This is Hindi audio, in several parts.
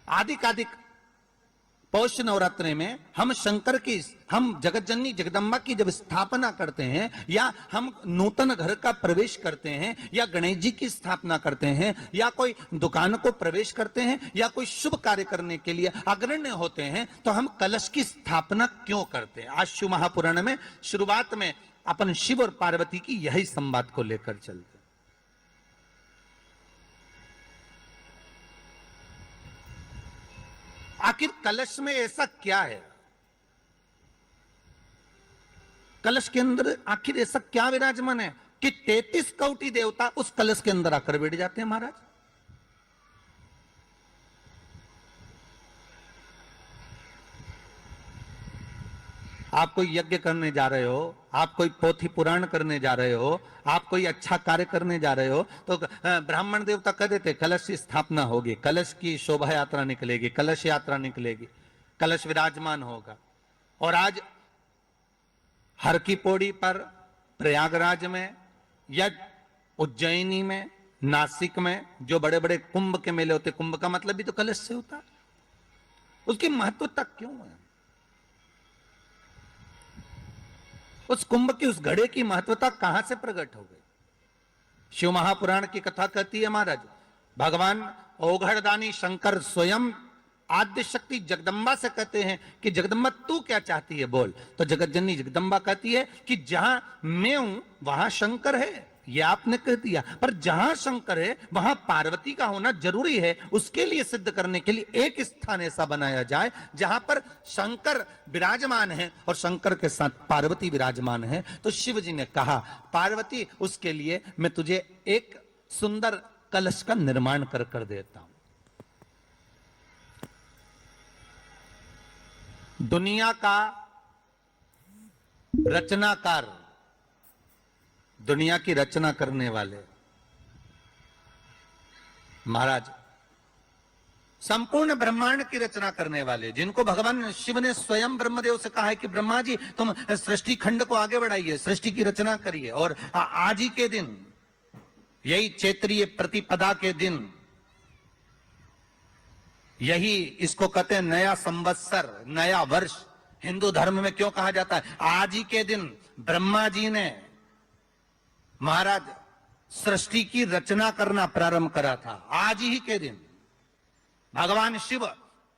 आदिकादिक पौष नवरात्रि में हम शंकर की, हम जगत जननी जगदम्बा की जब स्थापना करते हैं, या हम नूतन घर का प्रवेश करते हैं, या गणेश जी की स्थापना करते हैं, या कोई दुकान को प्रवेश करते हैं, या कोई शुभ कार्य करने के लिए अग्रण्य होते हैं, तो हम कलश की स्थापना क्यों करते हैं? आज शिव महापुराण में शुरुआत में अपन शिव और पार्वती की यही संवाद को लेकर चलते हैं। आखिर कलश में ऐसा क्या है? कलश के अंदर आखिर ऐसा क्या विराजमान है कि 33 कोटि देवता उस कलश के अंदर आकर बैठ जाते हैं महाराज? आप कोई यज्ञ करने जा रहे हो, आप कोई पोथी पुराण करने जा रहे हो, आप कोई अच्छा कार्य करने जा रहे हो, तो ब्राह्मण देवता कह देते कलश की स्थापना होगी, कलश की शोभा यात्रा निकलेगी, कलश यात्रा निकलेगी, कलश विराजमान होगा। और आज हर की पौड़ी पर, प्रयागराज में या उज्जैनी में, नासिक में जो बड़े बड़े कुंभ के मेले होते, कुंभ का मतलब भी तो कलश से होता, उसकी महत्वता क्यों है? उस कुंभ की, उस घड़े की महत्वता कहां से प्रकट हो गई? शिव महापुराण की कथा कहती है महाराज, भगवान ओघड़दानी शंकर स्वयं आद्य शक्ति जगदम्बा से कहते हैं कि जगदम्बा तू क्या चाहती है बोल। तो जगत जननी जगदम्बा कहती है कि जहां मैं हूं वहां शंकर है, ये आपने कह दिया, पर जहां शंकर है वहां पार्वती का होना जरूरी है। उसके लिए सिद्ध करने के लिए एक स्थान ऐसा बनाया जाए जहां पर शंकर विराजमान है और शंकर के साथ पार्वती विराजमान है। तो शिव जी ने कहा, पार्वती उसके लिए मैं तुझे एक सुंदर कलश का निर्माण कर देता हूं। दुनिया का रचनाकार, दुनिया की रचना करने वाले महाराज, संपूर्ण ब्रह्मांड की रचना करने वाले, जिनको भगवान शिव ने स्वयं ब्रह्मदेव से कहा है कि ब्रह्मा जी तुम सृष्टि खंड को आगे बढ़ाइए, सृष्टि की रचना करिए। और आज ही के दिन, यही चैत्रीय प्रतिपदा के दिन, यही इसको कहते हैं नया संवत्सर, नया वर्ष। हिंदू धर्म में क्यों कहा जाता है? आज ही के दिन ब्रह्मा जी ने महाराज सृष्टि की रचना करना प्रारंभ करा था। आज ही के दिन भगवान शिव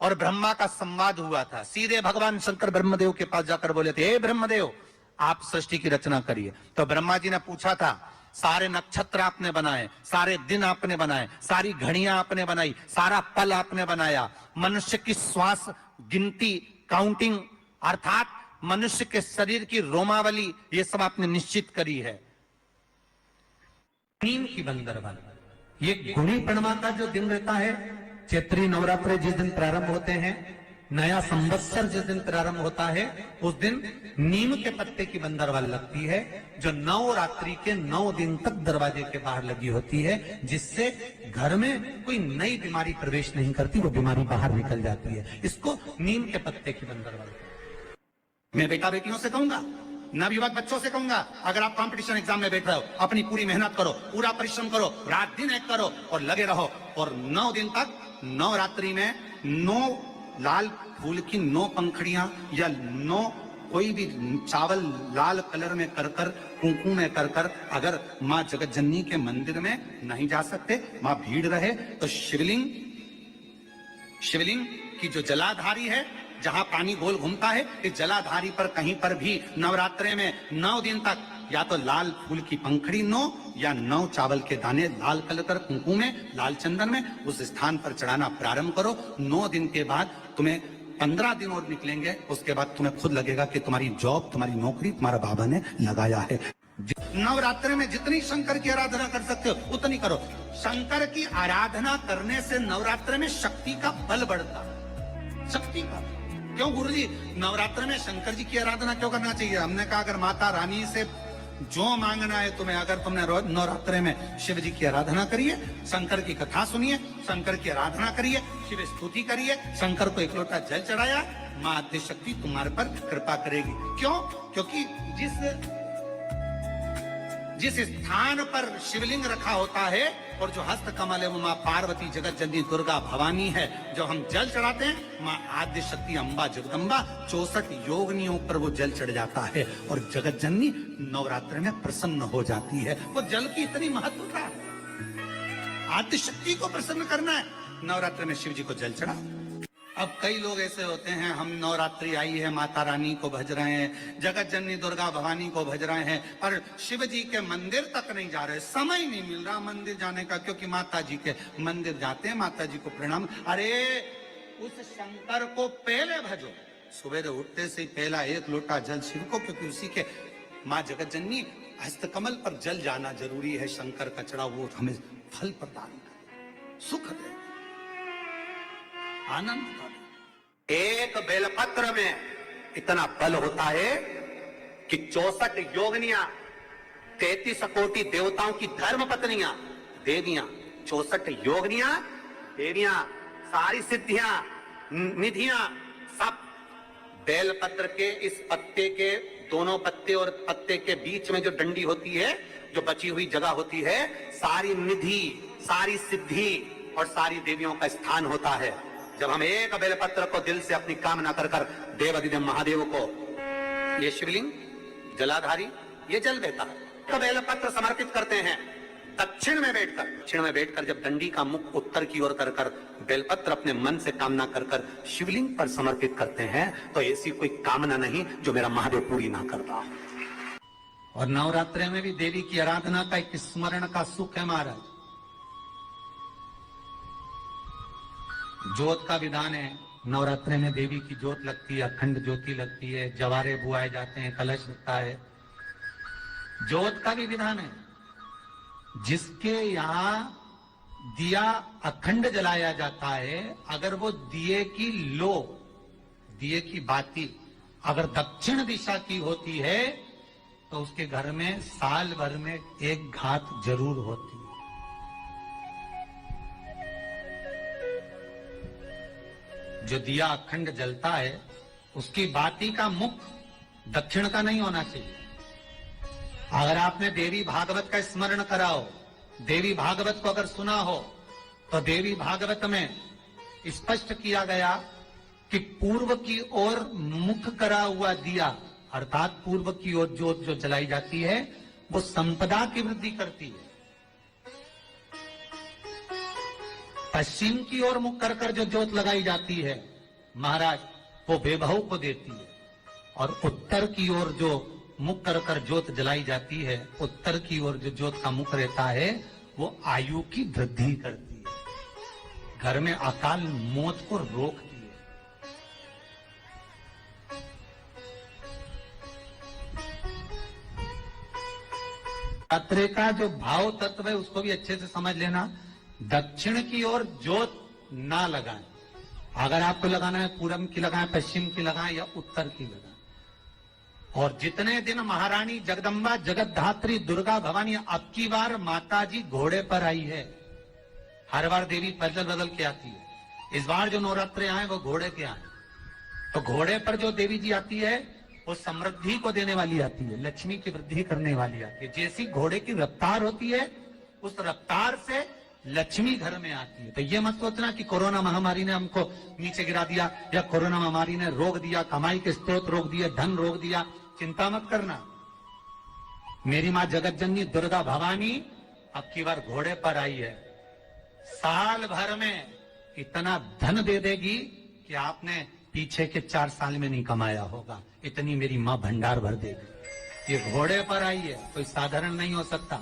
और ब्रह्मा का संवाद हुआ था। सीधे भगवान शंकर ब्रह्मदेव के पास जाकर बोले थे, हे ब्रह्मदेव आप सृष्टि की रचना करिए। तो ब्रह्मा जी ने पूछा था, सारे नक्षत्र आपने बनाए, सारे दिन आपने बनाए, सारी घड़ियां आपने बनाई, सारा पल आपने बनाया, मनुष्य की श्वास गिनती, काउंटिंग, अर्थात मनुष्य के शरीर की रोमावली, ये सब आपने निश्चित करी है। नीम की बंदरवन, ये गुणी पूर्णिमा का जो दिन रहता है, चैत्री नवरात्र जिस दिन प्रारंभ होते हैं, नया संवत्सर जिस दिन प्रारंभ होता है, उस दिन नीम के पत्ते की बंदरवाल लगती है, जो नवरात्रि के 9 दिन तक दरवाजे के बाहर लगी होती है, जिससे घर में कोई नई बीमारी प्रवेश नहीं करती, वो बीमारी बाहर निकल जाती है। इसको नीम के पत्ते की बंदरवाल। मैं बेटा बेटियों से कहूंगा, नवयुवक बच्चों से कहूंगा, अगर आप कंपटीशन एग्जाम में बैठ रहे हो, अपनी पूरी मेहनत करो, पूरा परिश्रम करो, रात दिन एक करो और लगे रहो। और 9 दिन तक नवरात्रि में 9 लाल फूल की 9 पंखड़ियां या 9 कोई भी चावल लाल कलर में कर कुंकू में कर अगर मां जगत जननी के मंदिर में नहीं जा सकते, मां भीड़ रहे, तो शिवलिंग की जो जलाधारी है, जहां पानी गोल घूमता है, इस जलाधारी पर कहीं पर भी नवरात्रे में 9 दिन तक या तो लाल फूल की पंखड़ी 9 या 9 चावल के दाने लाल कलर कर कुंकू में, लाल चंदन में उस स्थान पर चढ़ाना प्रारंभ करो। 9 दिन के बाद तुम्हें 15 दिन और निकलेंगे, उसके बाद तुम्हें खुद लगेगा कि तुम्हारी जॉब, तुम्हारी नौकरी तुम्हारा बाबा ने लगाया है। नवरात्रि में जितनी शंकर की आराधना कर सकते हो उतनी करो। शंकर की आराधना करने से नवरात्रि में शक्ति का बल बढ़ता, शक्ति का। क्यों गुरुजी नवरात्र में शंकर जी की आराधना क्यों करना चाहिए? हमने कहा अगर माता रानी से जो मांगना है तुम्हें, अगर तुमने नवरात्रे में शिव जी की आराधना करिए, शंकर की कथा सुनिए, शंकर की आराधना करिए, शिव स्तुति करिए, शंकर को एक लोटा जल चढ़ाया, मां आद्य शक्ति तुम्हारे पर कृपा करेगी। क्यों? क्योंकि जिस जिस स्थान पर शिवलिंग रखा होता है और जो हस्त कमल है वो माँ पार्वती जगत जननी दुर्गा भवानी है। जब हम जल चढ़ाते हैं माँ आद्य शक्ति अम्बा जगदम्बा 64 योगिनियों पर वो जल चढ़ जाता है और जगत जननी नवरात्र में प्रसन्न हो जाती है। वो जल की इतनी महत्वता है। आद्य शक्ति को प्रसन्न करना है, नवरात्र में शिव जी को जल चढ़ा। अब कई लोग ऐसे होते हैं, हम नवरात्रि आई है माता रानी को भज रहे हैं, जगत जननी दुर्गा भवानी को भज रहे हैं, पर शिव जी के मंदिर तक नहीं जा रहे, समय नहीं मिल रहा मंदिर जाने का, क्योंकि माता जी के मंदिर जाते हैं, माता जी को प्रणाम। अरे उस शंकर को पहले भजो, सुबह उठते से ही पहला एक लोटा जल शिव को, क्योंकि उसी के माँ जगत जननी हस्तकमल पर जल जाना जरूरी है। शंकर का चढ़ा वो हमें फल प्रदान करे, सुख दे, आनंद का। एक बेलपत्र में इतना बल होता है कि 64 योगिनियां, 33 कोटि देवताओं की धर्म पत्नियां, देवियां, 64 योगिनियां, देवियां, सारी सिद्धियां, निधियां, सब बेलपत्र के इस पत्ते के दोनों पत्ते और पत्ते के बीच में जो डंडी होती है, जो बची हुई जगह होती है, सारी निधि, सारी सिद्धि और सारी देवियों का स्थान होता है। जब हम एक बेलपत्र को दिल से अपनी कामना कर कर देव अधिदेव महादेव को, ये शिवलिंग जलाधारी ये जल देता है, तो बेलपत्र समर्पित करते हैं दक्षिण में बैठकर जब डंडी का मुख उत्तर की ओर कर कर बेलपत्र अपने मन से कामना कर कर शिवलिंग पर समर्पित करते हैं, तो ऐसी कोई कामना नहीं जो मेरा महादेव पूरी ना करता। और नवरात्रि में भी देवी की आराधना का एक स्मरण का सुख है महाराज। ज्योत का विधान है, नवरात्रि में देवी की ज्योत लगती है, अखंड ज्योति लगती है, जवारे बुआए जाते हैं, कलश लगता है। ज्योत का भी विधान है, जिसके यहाँ दिया अखंड जलाया जाता है, अगर वो दिए की लो, दिए की बाती अगर दक्षिण दिशा की होती है तो उसके घर में साल भर में एक घात जरूर होती है। जो दिया अखंड जलता है उसकी बाती का मुख दक्षिण का नहीं होना चाहिए। अगर आपने देवी भागवत का स्मरण करा हो, देवी भागवत को अगर सुना हो, तो देवी भागवत में स्पष्ट किया गया कि पूर्व की ओर मुख करा हुआ दिया, अर्थात पूर्व की ओर ज्योत जो जलाई जाती है वो संपदा की वृद्धि करती है। पश्चिम की ओर मुख कर कर जो ज्योत लगाई जाती है महाराज, वो बेबहू को देती है। और उत्तर की ओर जो मुख कर कर ज्योत जलाई जाती है, उत्तर की ओर जो ज्योत का मुख रहता है वो आयु की वृद्धि करती है, घर में अकाल मौत को रोकती है। नवरात्रि का जो भाव तत्व है उसको भी अच्छे से समझ लेना। दक्षिण की ओर ज्योत ना लगाएं, अगर आपको लगाना है पूरब की लगाएं, पश्चिम की लगाएं या उत्तर की लगाएं। और जितने दिन महारानी जगदम्बा जगतधात्री दुर्गा भवानी, अब की बार माताजी घोड़े पर आई है, हर बार देवी बदल बदल के आती है, इस बार जो नवरात्रे आए वो घोड़े के आए। तो घोड़े पर जो देवी जी आती है वो समृद्धि को देने वाली आती है, लक्ष्मी की वृद्धि करने वाली आती है। जैसी घोड़े की रफ्तार होती है उस रफ्तार से लक्ष्मी घर में आती है। तो ये मत सोचना कि कोरोना महामारी ने हमको नीचे गिरा दिया या कोरोना महामारी ने रोक दिया, कमाई के स्रोत रोक दिए, धन रोक दिया, चिंता मत करना। मेरी माँ जगत जननी दुर्गा भवानी अब की बार घोड़े पर आई है, साल भर में इतना धन दे देगी कि आपने पीछे के 4 साल में नहीं कमाया होगा, इतनी मेरी माँ भंडार भर देगी। ये घोड़े पर आई है, कोई साधारण नहीं हो सकता।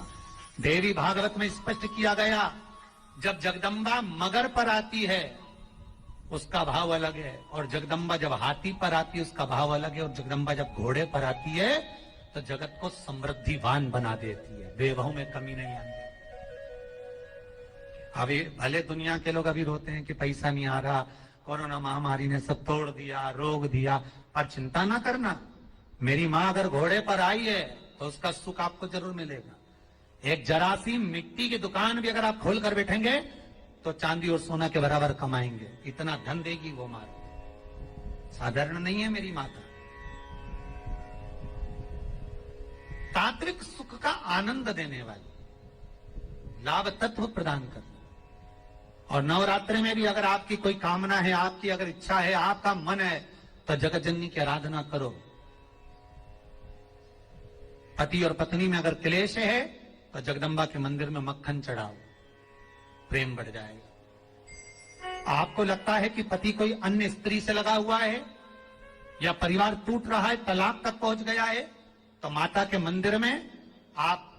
देवी भागवत में स्पष्ट किया गया, जब जगदम्बा मगर पर आती है उसका भाव अलग है, और जगदम्बा जब हाथी पर आती है उसका भाव अलग है, और जगदम्बा जब घोड़े पर आती है तो जगत को समृद्धिवान बना देती है, बेबहू में कमी नहीं आती। अभी भले दुनिया के लोग अभी रोते हैं कि पैसा नहीं आ रहा, कोरोना महामारी ने सब तोड़ दिया, रोक दिया, पर चिंता ना करना, मेरी माँ अगर घोड़े पर आई है तो उसका सुख आपको जरूर मिलेगा। एक जरासी मिट्टी की दुकान भी अगर आप खोल कर बैठेंगे तो चांदी और सोना के बराबर कमाएंगे, इतना धन देगी वो माँ, साधारण नहीं है मेरी माता। तात्विक सुख का आनंद देने वाली, लाभ तत्व प्रदान करने। और नवरात्रि में भी अगर आपकी कोई कामना है, आपकी अगर इच्छा है, आपका मन है, तो जगत जननी की आराधना करो। पति और पत्नी में अगर क्लेश है तो जगदम्बा के मंदिर में मक्खन चढ़ाओ, प्रेम बढ़ जाएगा। आपको लगता है कि पति कोई अन्य स्त्री से लगा हुआ है या परिवार टूट रहा है, तलाक तक पहुंच गया है, तो माता के मंदिर में आप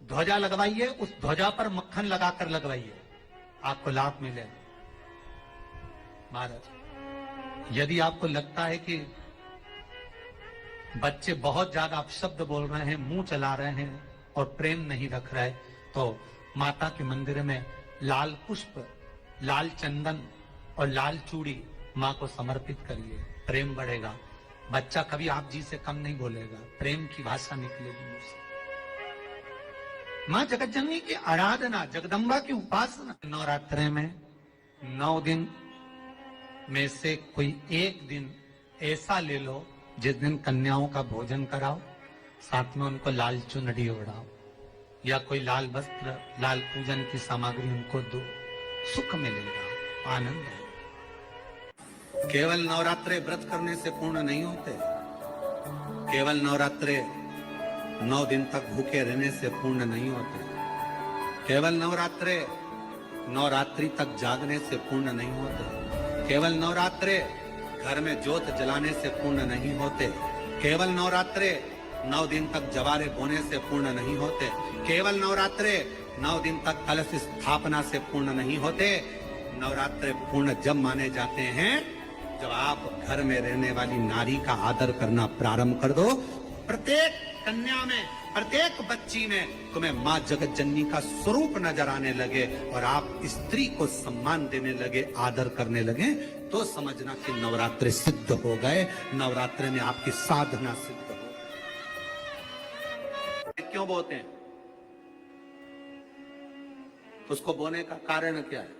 ध्वजा लगवाइए, उस ध्वजा पर मक्खन लगाकर लगवाइए, आपको लाभ मिलेगा। महाराज, यदि आपको लगता है कि बच्चे बहुत ज्यादा अपशब्द बोल रहे हैं, मुंह चला रहे हैं और प्रेम नहीं रख रहे, तो माता के मंदिर में लाल पुष्प, लाल चंदन और लाल चूड़ी मां को समर्पित करिए, प्रेम बढ़ेगा। बच्चा कभी आप जी से कम नहीं बोलेगा, प्रेम की भाषा निकलेगी मुंह से। मां जगतजननी की आराधना, जगदम्बा की उपासना। नवरात्रि में 9 दिन में से कोई एक दिन ऐसा ले लो जिस दिन कन्याओं का भोजन कराओ, साथ में उनको लाल चुनरी ओढ़ाओ या कोई लाल वस्त्र, लाल पूजन की सामग्री उनको दो, सुख मिलेगा, आनंद है। केवल नवरात्रे व्रत करने से पूर्ण नहीं होते, केवल नवरात्रे 9 दिन तक भूखे रहने से पूर्ण नहीं होते, केवल नवरात्रे नवरात्रि तक जागने से पूर्ण नहीं होते, केवल नवरात्रे घर में ज्योत जलाने से पूर्ण नहीं होते, केवल नवरात्रे 9 दिन तक जवारे बोने से पूर्ण नहीं होते, केवल नवरात्रे 9 दिन तक कलश स्थापना से पूर्ण नहीं होते। नवरात्रे पूर्ण जब माने जाते हैं जब आप घर में रहने वाली नारी का आदर करना प्रारंभ कर दो। प्रत्येक कन्या में, प्रत्येक बच्ची में तुम्हें मां जगत जननी का स्वरूप नजर आने लगे और आप स्त्री को सम्मान देने लगे, आदर करने लगे, तो समझना कि नवरात्रि सिद्ध हो गए, नवरात्रि में आपकी साधना सिद्ध हो गई। क्यों बोते हैं? उसको बोने का कारण क्या है?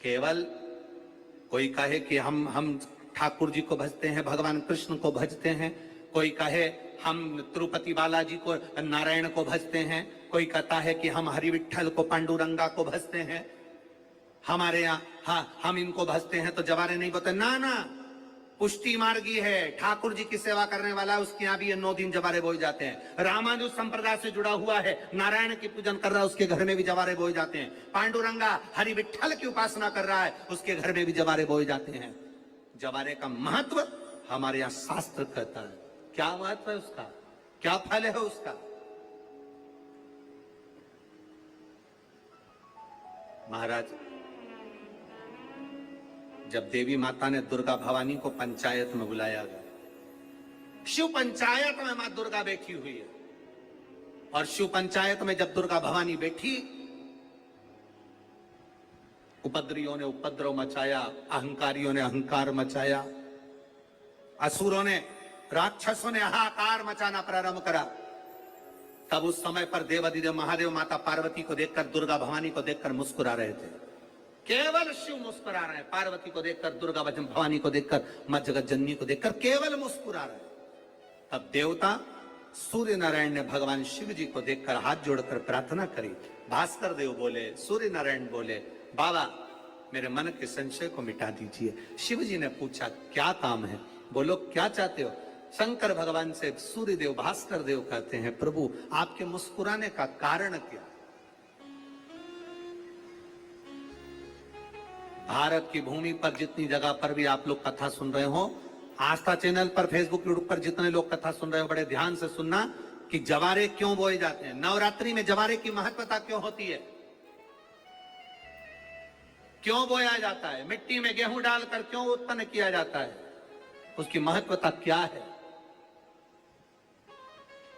केवल कोई कहे कि हम ठाकुर जी को भजते हैं, भगवान कृष्ण को भजते हैं, कोई कहे हम तिरुपति बालाजी को, नारायण को भजते हैं, कोई कहता है कि हम हरि विठल को, पांडुरंगा को भजते हैं, हमारे यहाँ हम इनको भजते हैं तो जवारे नहीं बोते। ना ना, पुष्टि मार्गी है, ठाकुर जी की सेवा करने वाला है, उसके यहाँ भी ये 9 दिन जवारे बोए जाते हैं। रामानुज संप्रदाय से जुड़ा हुआ है, नारायण की पूजन कर रहा है, उसके घर में भी जवारे बोए जाते हैं। पांडुरंगा हरि विठल की उपासना कर रहा है, उसके घर में भी जवारे बोए जाते हैं। जवारे का महत्व हमारे यहाँ शास्त्र कहता है। क्या महत्व है उसका, क्या फल है उसका? महाराज, जब देवी माता ने दुर्गा भवानी को पंचायत में बुलाया गया, शिव पंचायत में मां दुर्गा बैठी हुई है, और शिव पंचायत में जब दुर्गा भवानी बैठी, उपद्रवियों ने उपद्रव मचाया, अहंकारियों ने अहंकार मचाया, असुरों ने, राक्षसों ने हाहाकार मचाना प्रारंभ करा। तब उस समय पर देवाधिदेव महादेव माता पार्वती को देखकर, दुर्गा भवानी को देखकर मुस्कुरा रहे थे। केवल शिव मुस्कुरा रहे हैं, पार्वती को देखकर, दुर्गा भवानी को देखकर, मां जगत जननी को देखकर केवल मुस्कुरा रहे हैं। तब देवता सूर्य नारायण ने भगवान शिव जी को देखकर हाथ जोड़कर प्रार्थना करी। भास्कर देव बोले, सूर्य नारायण बोले, बाबा मेरे मन के संशय को मिटा दीजिए। शिव जी ने पूछा, क्या काम है? बोलो, क्या चाहते हो? शंकर भगवान से सूर्य देव, भास्कर देव कहते हैं, प्रभु आपके मुस्कुराने का कारण क्या? भारत की भूमि पर जितनी जगह पर भी आप लोग कथा सुन रहे हो, आस्था चैनल पर, फेसबुक, यूट्यूब पर जितने लोग कथा सुन रहे हो, बड़े ध्यान से सुनना कि जवारे क्यों बोए जाते हैं। नवरात्रि में जवारे की महत्वता क्यों होती है, क्यों बोया जाता है, मिट्टी में गेहूं डालकर क्यों उत्पन्न किया जाता है, उसकी महत्वता क्या है?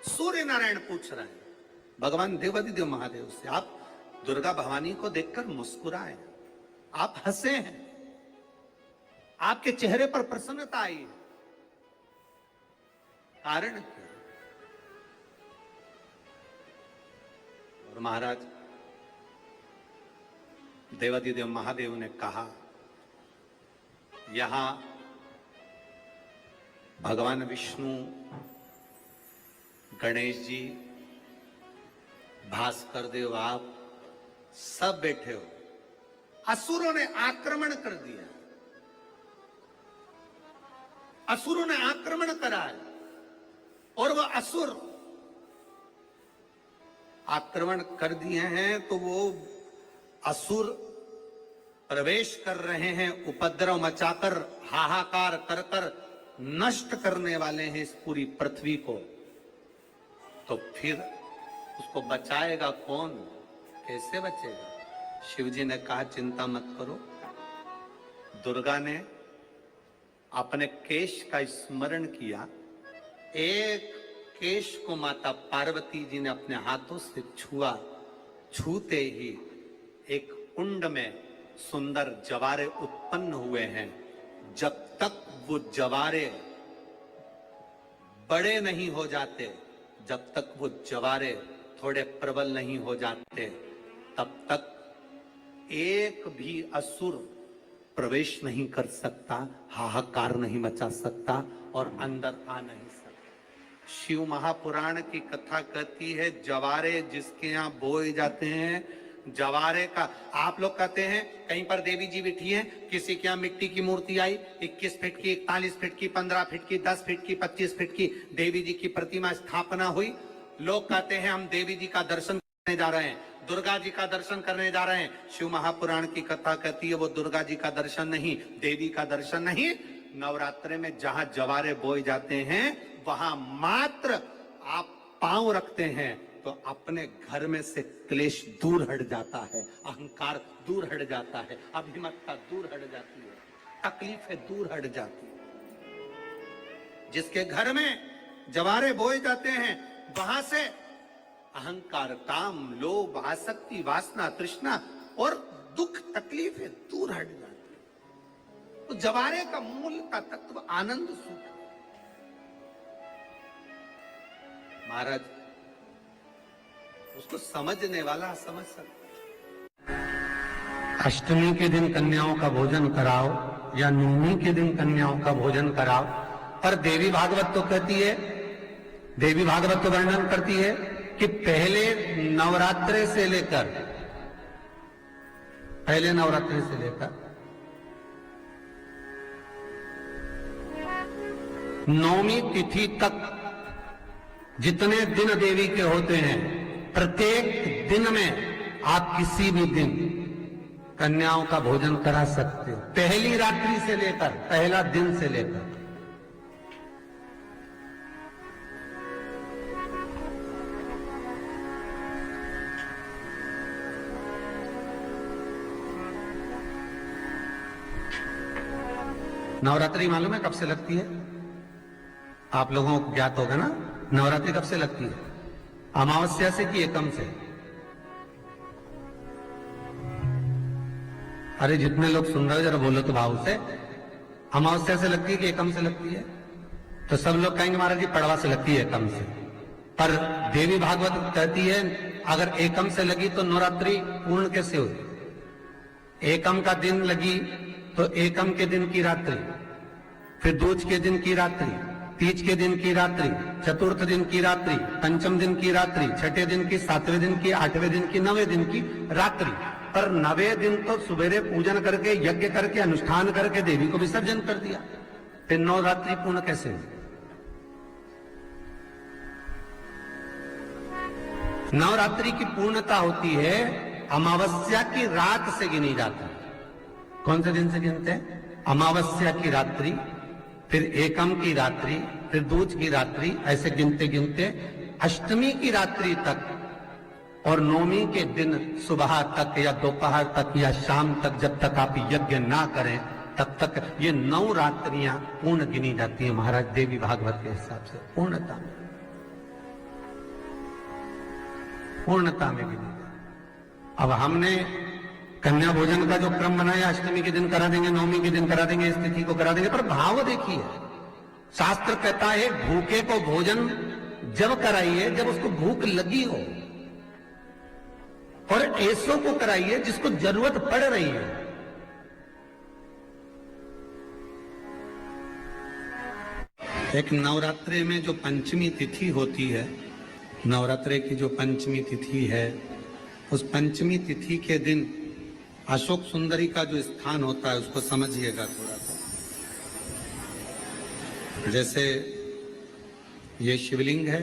सूर्य नारायण पूछ रहे हैं भगवान देवाधिदेव महादेव से, आप दुर्गा भवानी को देखकर मुस्कुराए, आप हंसे हैं, आपके चेहरे पर प्रसन्नता आई है, कारण क्या? और महाराज देवाधिदेव महादेव ने कहा, यहां भगवान विष्णु गणेश जी, भास्कर देव, आप सब बैठे हो। असुरों ने आक्रमण कर दिया, असुरों ने आक्रमण करा है और वह असुर आक्रमण कर दिए हैं तो वो असुर प्रवेश कर रहे हैं, उपद्रव मचाकर हाहाकार कर कर नष्ट करने वाले हैं इस पूरी पृथ्वी को। तो फिर उसको बचाएगा कौन, कैसे बचेगा? शिव जी ने कहा चिंता मत करो। दुर्गा ने अपने केश का स्मरण किया, एक केश को माता पार्वती जी ने अपने हाथों से छुआ, छूते ही एक कुंड में सुंदर जवारे उत्पन्न हुए हैं। जब तक वो जवारे बड़े नहीं हो जाते, जब तक वो जवारे थोड़े प्रबल नहीं हो जाते, तब तक एक भी असुर प्रवेश नहीं कर सकता, हाहाकार नहीं मचा सकता और अंदर आ नहीं सकता। शिव महापुराण की कथा कहती है, जवारे जिसके यहाँ बोए जाते हैं, जवारे का, आप लोग कहते हैं कहीं पर देवी जी बैठी हैं, किसी के यहाँ मिट्टी की मूर्ति आई 21 फीट की, 41 फीट की, 15 फीट की, 10 फीट की, 25 फीट की देवी जी की प्रतिमा स्थापना हुई। लोग कहते हैं हम देवी जी का दर्शन करने जा रहे हैं, दुर्गा जी का दर्शन करने जा रहे हैं। शिव महापुराण की कथा कहती है वो दुर्गा जी का दर्शन नहीं, देवी का दर्शन नहीं। नवरात्रे में जहां जवारे बोए जाते हैं वहां मात्र आप पांव रखते हैं तो अपने घर में से क्लेश दूर हट जाता है, अहंकार दूर हट जाता है, अभिमतता दूर हट जाती है, तकलीफें दूर हट जाती है। जिसके घर में जवारे बोए जाते हैं वहां से अहंकार, काम, लोभ, आसक्ति, वासना, तृष्णा और दुख, तकलीफें दूर हट जाती है। तो जवारे का मूल का तत्व आनंद, सुख। महाराज उसको समझने वाला समझ सकता। अष्टमी के दिन कन्याओं का भोजन कराओ या नवमी के दिन कन्याओं का भोजन कराओ, पर देवी भागवत तो कहती है, देवी भागवत तो वर्णन करती है कि पहले नवरात्रे से लेकर, पहले नवरात्रे से लेकर नौमी तिथि तक जितने दिन देवी के होते हैं, प्रत्येक दिन में आप किसी भी दिन कन्याओं का भोजन करा सकते हो, पहली रात्रि से लेकर, पहला दिन से लेकर। नवरात्रि मालूम है कब से लगती है? आप लोगों को ज्ञात होगा ना, नवरात्रि कब से लगती है? अमावस्या से कि एकम से? अरे जितने लोग सुन रहे हो जरा बोलो तो भाव से। अमावस्या से लगती है कि एकम से लगती है? तो सब लोग कहेंगे महाराज जी पड़वा से लगती है, एकम से। पर देवी भागवत कहती है अगर एकम से लगी तो नवरात्रि पूर्ण कैसे हुई? एकम का दिन लगी तो एकम के दिन की रात्रि, फिर दूज के दिन की रात्रि, तीज के दिन की रात्रि, चतुर्थ दिन की रात्रि, पंचम दिन की रात्रि, छठे दिन की, सातवें दिन की, आठवें दिन की, नवें दिन की रात्रि। पर नवें दिन तो सुबेरे पूजन करके, यज्ञ करके, अनुष्ठान करके देवी को विसर्जन कर दिया, फिर नवरात्रि पूर्ण कैसे हुई? नवरात्रि की पूर्णता होती है अमावस्या की रात से गिनी जाती है। कौन से दिन से गिनते हैं? अमावस्या की रात्रि, फिर एकम की रात्रि, फिर दूज की रात्रि, ऐसे गिनते गिनते अष्टमी की रात्रि तक और नौमी के दिन सुबह तक या दोपहर तक या शाम तक, जब तक आप यज्ञ ना करें तब तक ये 9 रात्रियां पूर्ण गिनी जाती है महाराज देवी भागवत के हिसाब से, पूर्णता में, पूर्णता में गिनी जाती। अब हमने कन्या भोजन का जो क्रम बनाया, अष्टमी के दिन करा देंगे, नवमी के दिन करा देंगे, इस तिथि को करा देंगे, पर भाव देखिए, शास्त्र कहता है भूखे को भोजन जब कराइए जब उसको भूख लगी हो, और ऐसों को कराइए जिसको जरूरत पड़ रही है। एक नवरात्रि में जो पंचमी तिथि होती है, नवरात्रि की जो पंचमी तिथि है, उस पंचमी तिथि के दिन अशोक सुंदरी का जो स्थान होता है उसको समझिएगा थोड़ा सा। जैसे ये शिवलिंग है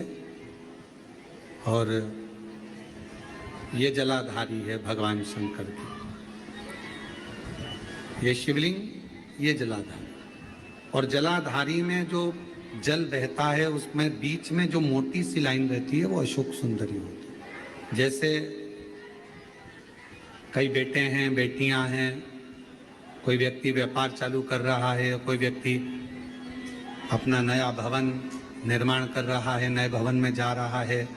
और ये जलाधारी है भगवान शंकर की। ये शिवलिंग, ये जलाधारी, और जलाधारी में जो जल बहता है उसमें बीच में जो मोटी सी लाइन रहती है वो अशोक सुंदरी होती है। जैसे कई बेटे हैं, बेटियां हैं, कोई व्यक्ति व्यापार चालू कर रहा है, कोई व्यक्ति अपना नया भवन निर्माण कर रहा है, नए भवन में जा रहा है,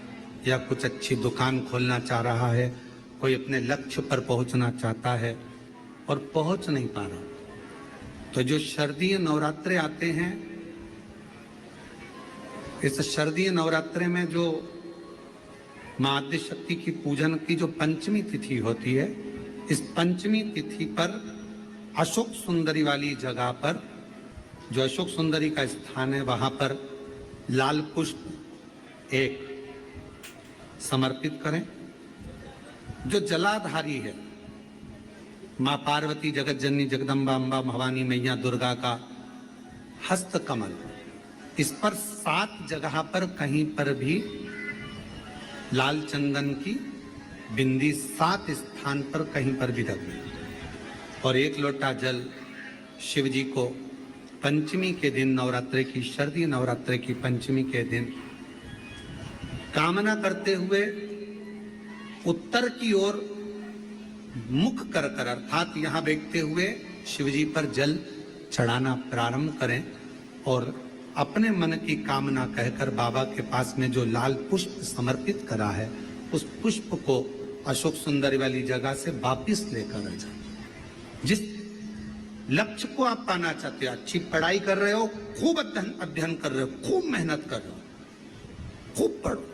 या कुछ अच्छी दुकान खोलना चाह रहा है, कोई अपने लक्ष्य पर पहुंचना चाहता है और पहुंच नहीं पा रहा। तो जो शारदीय नवरात्रे आते हैं, इस शारदीय नवरात्रे में जो मां आद्य शक्ति की पूजन की जो पंचमी तिथि होती है, इस पंचमी तिथि पर अशोक सुंदरी वाली जगह पर, जो अशोक सुंदरी का स्थान है, वहां पर लाल पुष्प एक समर्पित करें। जो जलाधारी है, मां पार्वती, जगत जननी, जगदम्बा, अम्बा, भवानी मैया दुर्गा का हस्त कमल, इस पर 7 जगह पर कहीं पर भी लाल चंदन की बिंदी 7 स्थान पर कहीं पर भी रख दें, और 1 लोटा जल शिव जी को पंचमी के दिन, नवरात्रि की, शारदीय नवरात्रि की पंचमी के दिन कामना करते हुए उत्तर की ओर मुख कर कर, अर्थात यहां बैठते हुए शिव जी पर जल चढ़ाना प्रारंभ करें और अपने मन की कामना कहकर बाबा के पास में जो लाल पुष्प समर्पित करा है, उस पुष्प को अशोक सुंदरी वाली जगह से वापिस लेकर आ जाए। जिस लक्ष्य को आप पाना चाहते हो, अच्छी पढ़ाई कर रहे हो, खूब अध्ययन कर रहे हो, खूब मेहनत कर रहे हो, खूब पढ़ो,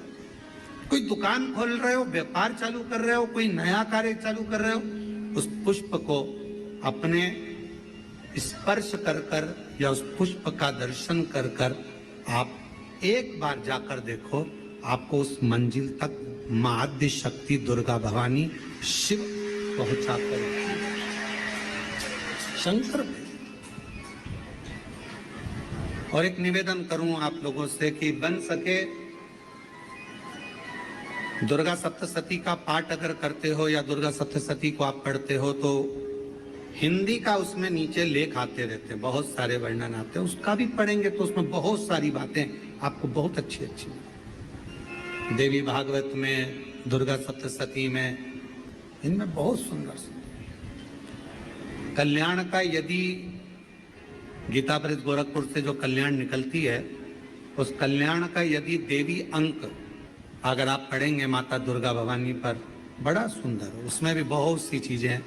कोई दुकान खोल रहे हो, व्यापार चालू कर रहे हो, कोई नया कार्य चालू कर रहे हो, उस पुष्प को अपने स्पर्श कर कर या उस पुष्प का दर्शन कर कर आप एक बार जाकर देखो, आपको उस मंजिल तक मां आद्य शक्ति दुर्गा भवानी शिव पहुंचा कर शंकर। और एक निवेदन करूं आप लोगों से कि बन सके दुर्गा सप्तशती का पाठ अगर करते हो या दुर्गा सप्तशती को आप पढ़ते हो तो हिंदी का उसमें नीचे लेख आते रहते हैं, बहुत सारे वर्णन आते हैं, उसका भी पढ़ेंगे तो उसमें बहुत सारी बातें आपको बहुत अच्छी अच्छी, देवी भागवत में, दुर्गा सप्तशती में, इनमें बहुत सुंदर सुंदर कल्याण का, यदि गीता परिषद गोरखपुर से जो कल्याण निकलती है, उस कल्याण का यदि देवी अंक अगर आप पढ़ेंगे माता दुर्गा भवानी पर, बड़ा सुंदर, उसमें भी बहुत सी चीजें हैं,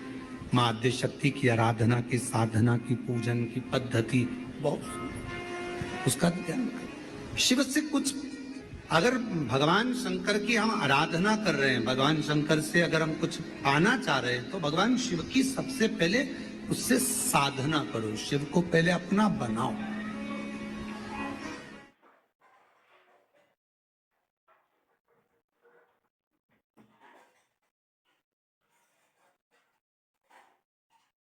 मां आद्य शक्ति की आराधना की, साधना की, पूजन की पद्धति बहुत सुंदर, उसका ध्यान करें। शिव से कुछ, अगर भगवान शंकर की हम आराधना कर रहे हैं, भगवान शंकर से अगर हम कुछ पाना चाह रहे हैं, तो भगवान शिव की सबसे पहले उससे साधना करो, शिव को पहले अपना बनाओ।